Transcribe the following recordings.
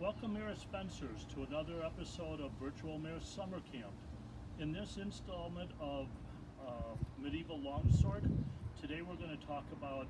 Welcome Marist Fencers to another episode of Virtual Marist Summer Camp. In this installment of Medieval Longsword, today we're going to talk about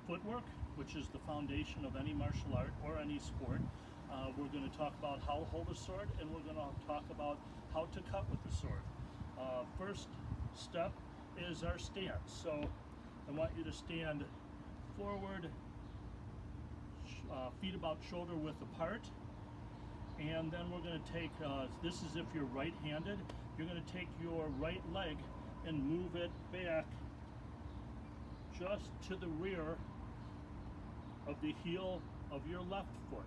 footwork, which is the foundation of any martial art or any sport. We're going to talk about how to hold a sword, and we're going to talk about how to cut with the sword. First step is our stance. So I want you to stand forward, feet about shoulder width apart, and then we're going to take, this is if you're right-handed, you're going to take your right leg and move it back just to the rear of the heel of your left foot.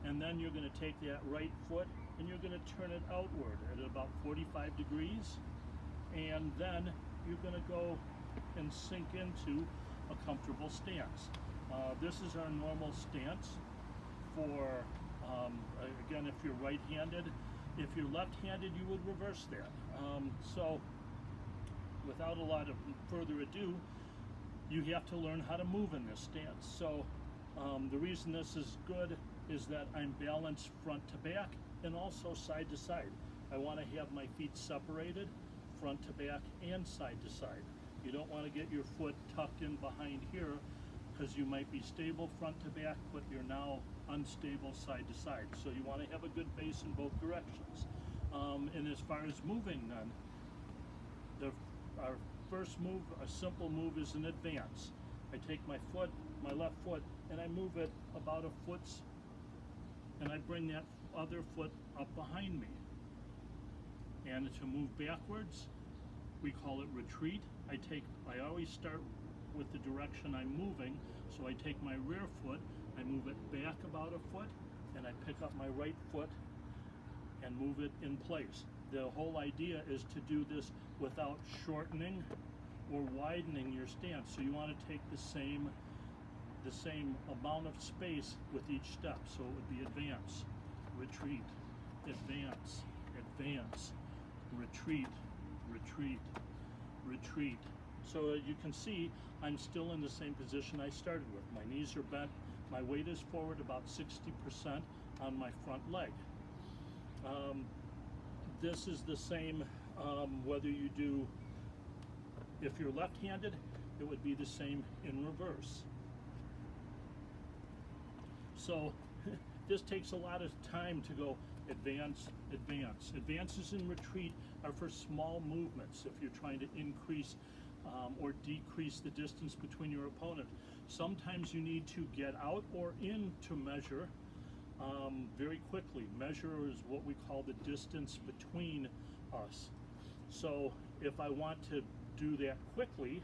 And then you're going to take that right foot and you're going to turn it outward at about 45 degrees, and then you're going to go and sink into a comfortable stance. This is our normal stance for, again, if you're right-handed. If you're left-handed, you would reverse that. So without a lot of further ado, you have to learn how to move in this stance. So the reason this is good is that I'm balanced front to back and also side to side. I want to have my feet separated front to back and side to side. You don't want to get your foot tucked in behind here, because you might be stable front to back, but you're now unstable side to side. So you want to have a good base in both directions. And as far as moving then, our first move, a simple move, is an advance. I take my foot, my left foot, and I move it about a foot, and I bring that other foot up behind me. And to move backwards, we call it retreat. I always start with the direction I'm moving, so I take my rear foot, I move it back about a foot, and I pick up my right foot and move it in place. The whole idea is to do this without shortening or widening your stance. So you want to take the same amount of space with each step. So it would be advance, retreat, advance, advance, retreat, retreat, retreat. So you can see I'm still in the same position I started with. My knees are bent, my weight is forward about 60% on my front leg. This is the same whether you do, if you're left-handed, it would be the same in reverse. So this takes a lot of time to go advance, advance. Advances and retreat are for small movements if you're trying to increase or decrease the distance between your opponent. Sometimes you need to get out or in to measure very quickly. Measure is what we call the distance between us. So if I want to do that quickly,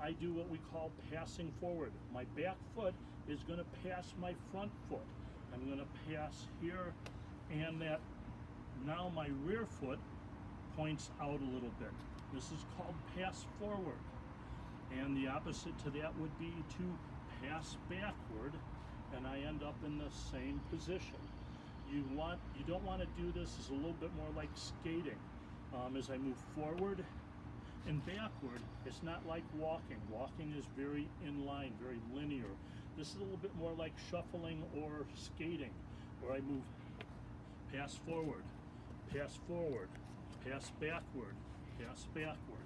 I do what we call passing forward. My back foot is going to pass my front foot. I'm going to pass here, and that now my rear foot points out a little bit. This is called pass forward. And the opposite to that would be to pass backward, and I end up in the same position. You don't want to do this as a little bit more like skating. As I move forward and backward, it's not like walking. Walking is very in line, very linear. This is a little bit more like shuffling or skating, where I move pass forward, pass forward, pass backward, pass backward.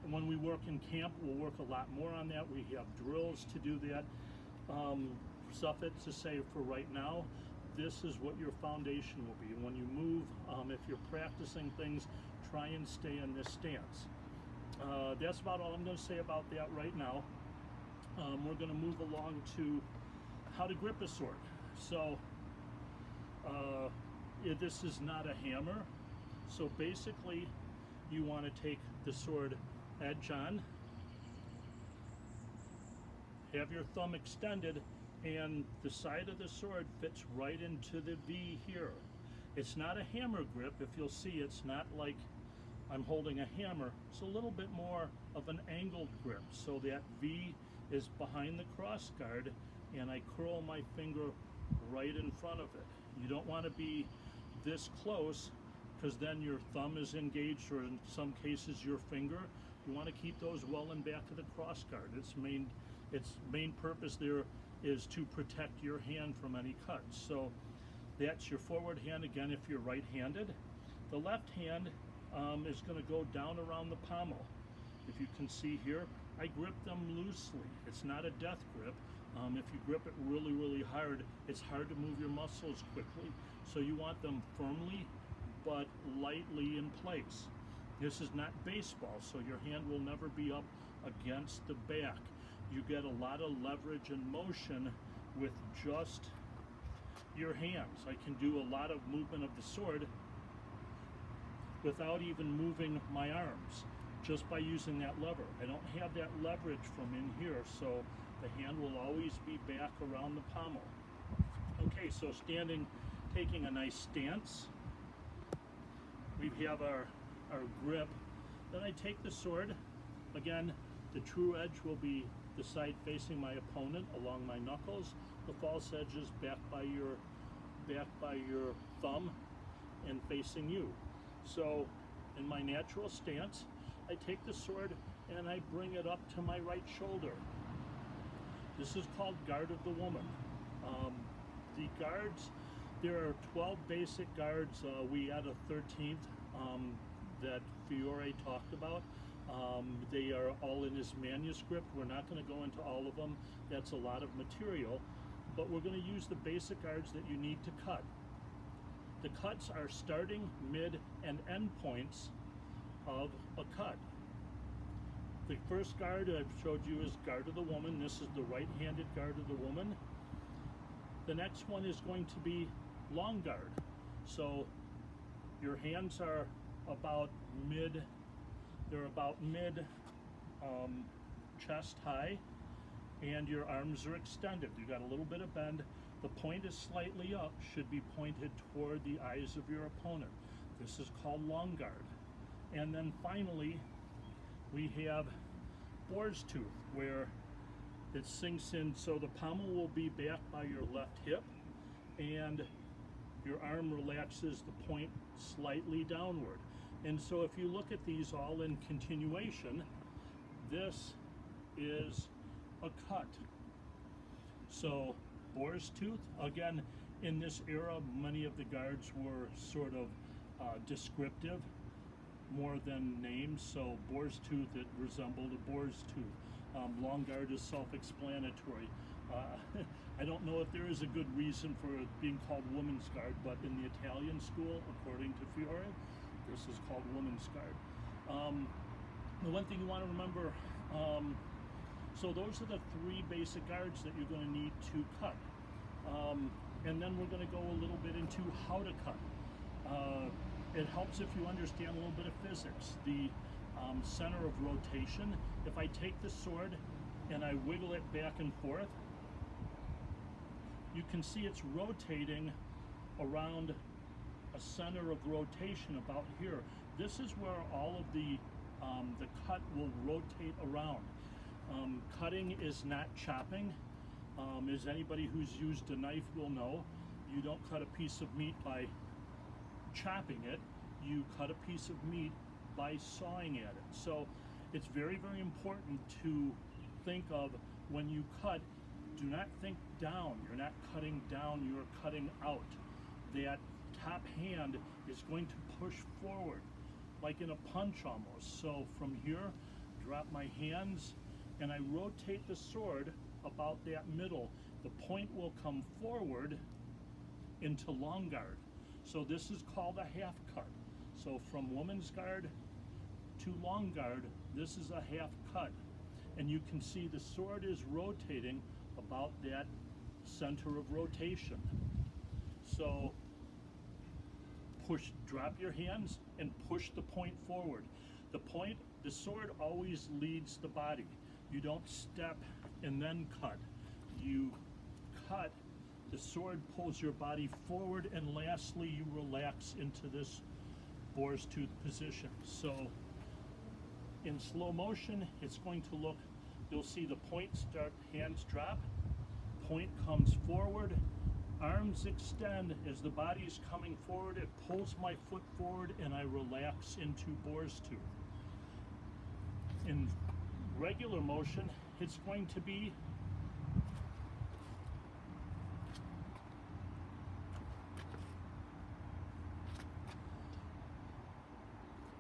When we work in camp, we'll work a lot more on that. We have drills to do that. Suffice to say, for right now, this is what your foundation will be. And when you move, if you're practicing things, try and stay in this stance. That's about all I'm going to say about that right now. We're going to move along to how to grip a sword. So this is not a hammer. So basically, you want to take the sword edge on, have your thumb extended, and the side of the sword fits right into the V here. It's not a hammer grip. If you'll see, it's not like I'm holding a hammer. It's a little bit more of an angled grip. So that V is behind the cross guard, and I curl my finger right in front of it. You don't want to be this close, because then your thumb is engaged, or in some cases your finger. You want to keep those well in back of the cross guard. Its main purpose there is to protect your hand from any cuts. So that's your forward hand again if you're right-handed. The left hand is going to go down around the pommel. If you can see here, I grip them loosely. It's not a death grip. If you grip it really, really hard, it's hard to move your muscles quickly. So you want them firmly but lightly in place. This is not baseball, so your hand will never be up against the back. You get a lot of leverage and motion with just your hands. I can do a lot of movement of the sword without even moving my arms, just by using that lever. I don't have that leverage from in here, so the hand will always be back around the pommel. Okay, so standing, taking a nice stance. We have our grip. Then I take the sword. Again, the true edge will be the side facing my opponent along my knuckles. The false edge is back by your thumb and facing you. So in my natural stance, I take the sword and I bring it up to my right shoulder. This is called guard of the woman. The guards, there are 12 basic guards. We add a 13th that Fiore talked about. They are all in his manuscript. We're not going to go into all of them. That's a lot of material, but we're going to use the basic guards that you need to cut. The cuts are starting, mid, and end points of a cut. The first guard I've showed you is guard of the woman. This is the right-handed guard of the woman. The next one is going to be long guard. So your hands are about mid, chest high, and your arms are extended. You got a little bit of bend. The point is slightly up, should be pointed toward the eyes of your opponent. This is called long guard. And then finally, we have boar's tooth, where it sinks in, so the pommel will be back by your left hip, and your arm relaxes the point slightly downward. And so if you look at these all in continuation, this is a cut. So boar's tooth, again, in this era, many of the guards were sort of descriptive more than names. So boar's tooth, it resembled a boar's tooth. Long guard is self-explanatory. I don't know if there is a good reason for it being called woman's guard, but in the Italian school, according to Fiore, this is called woman's guard. The one thing you want to remember, so those are the three basic guards that you're going to need to cut. And then we're going to go a little bit into how to cut. It helps if you understand a little bit of physics. The center of rotation, if I take the sword and I wiggle it back and forth, you can see it's rotating around a center of rotation about here. This is where all of the cut will rotate around. Cutting is not chopping. As anybody who's used a knife will know, you don't cut a piece of meat by chopping it. You cut a piece of meat by sawing at it. So it's very, very important to think of, when you cut, do not think down. You're not cutting down, you're cutting out. That top hand is going to push forward, like in a punch almost. So from here, drop my hands, and I rotate the sword about that middle. The point will come forward into long guard. So this is called a half cut. So from woman's guard to long guard, this is a half cut. And you can see the sword is rotating about that center of rotation. So drop your hands and push the point forward. The sword always leads the body. You don't step and then cut. You cut, the sword pulls your body forward, and lastly you relax into this boar's tooth position. So in slow motion, it's going to look, you'll see the point start, hands drop, point comes forward, arms extend. As the body is coming forward, it pulls my foot forward and I relax into boar's tooth. In regular motion, it's going to be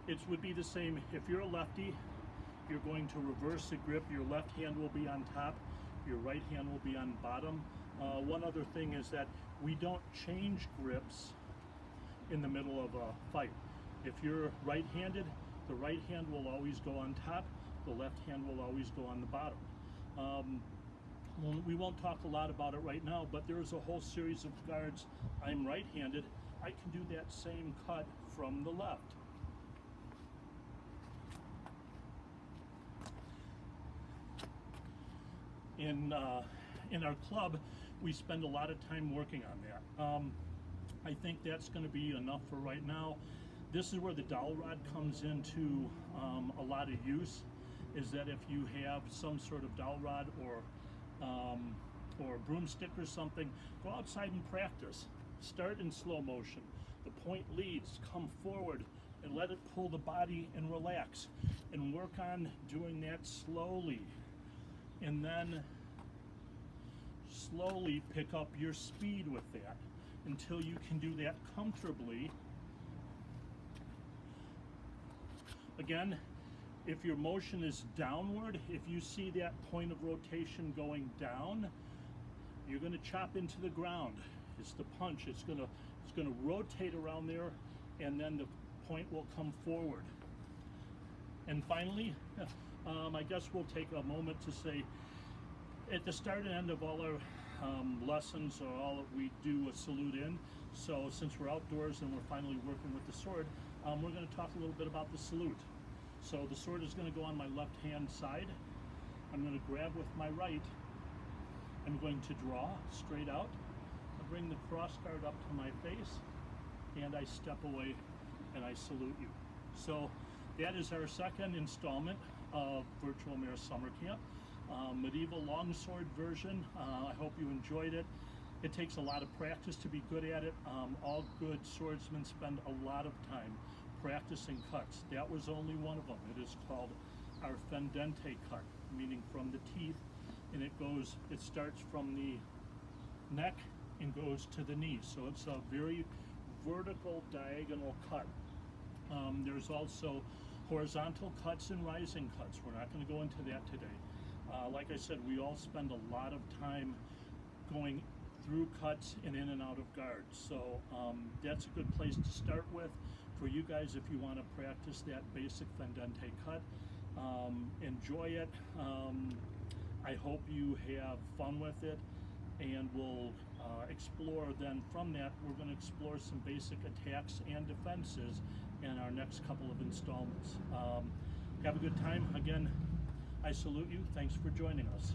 it would be the same. If you're a lefty, you're going to reverse the grip. Your left hand will be on top, your right hand will be on bottom. One other thing is that we don't change grips in the middle of a fight. If you're right-handed, the right hand will always go on top, the left hand will always go on the bottom. We won't talk a lot about it right now, but there's a whole series of guards. I'm right-handed, I can do that same cut from the left. In our club, we spend a lot of time working on that. I think that's going to be enough for right now. This is where the dowel rod comes into a lot of use, is that if you have some sort of dowel rod or broomstick or something, go outside and practice. Start in slow motion. The point leads, come forward and let it pull the body and relax, and work on doing that slowly. And then slowly pick up your speed with that until you can do that comfortably. Again, if your motion is downward, if you see that point of rotation going down, you're going to chop into the ground. It's the punch. It's going to rotate around there, and then the point will come forward. And finally, I guess we'll take a moment to say, at the start and end of all our lessons, or all that we do a salute in. So since we're outdoors and we're finally working with the sword, we're going to talk a little bit about the salute. So the sword is going to go on my left hand side. I'm going to grab with my right. I'm going to draw straight out. I bring the cross guard up to my face, and I step away and I salute you. So that is our second installment of Virtual Marist Summer Camp. Medieval longsword version. I hope you enjoyed it. It takes a lot of practice to be good at it. All good swordsmen spend a lot of time practicing cuts. That was only one of them. It is called our fendente cut, meaning from the teeth, and it starts from the neck and goes to the knee. So it's a very vertical diagonal cut. There's also horizontal cuts and rising cuts. We're not going to go into that today. Like I said, we all spend a lot of time going through cuts and in and out of guards. So that's a good place to start with for you guys if you want to practice that basic fendente cut. Enjoy it. I hope you have fun with it, and we'll explore then from that. We're going to explore some basic attacks and defenses in our next couple of installments. Have a good time. Again, I salute you. Thanks for joining us.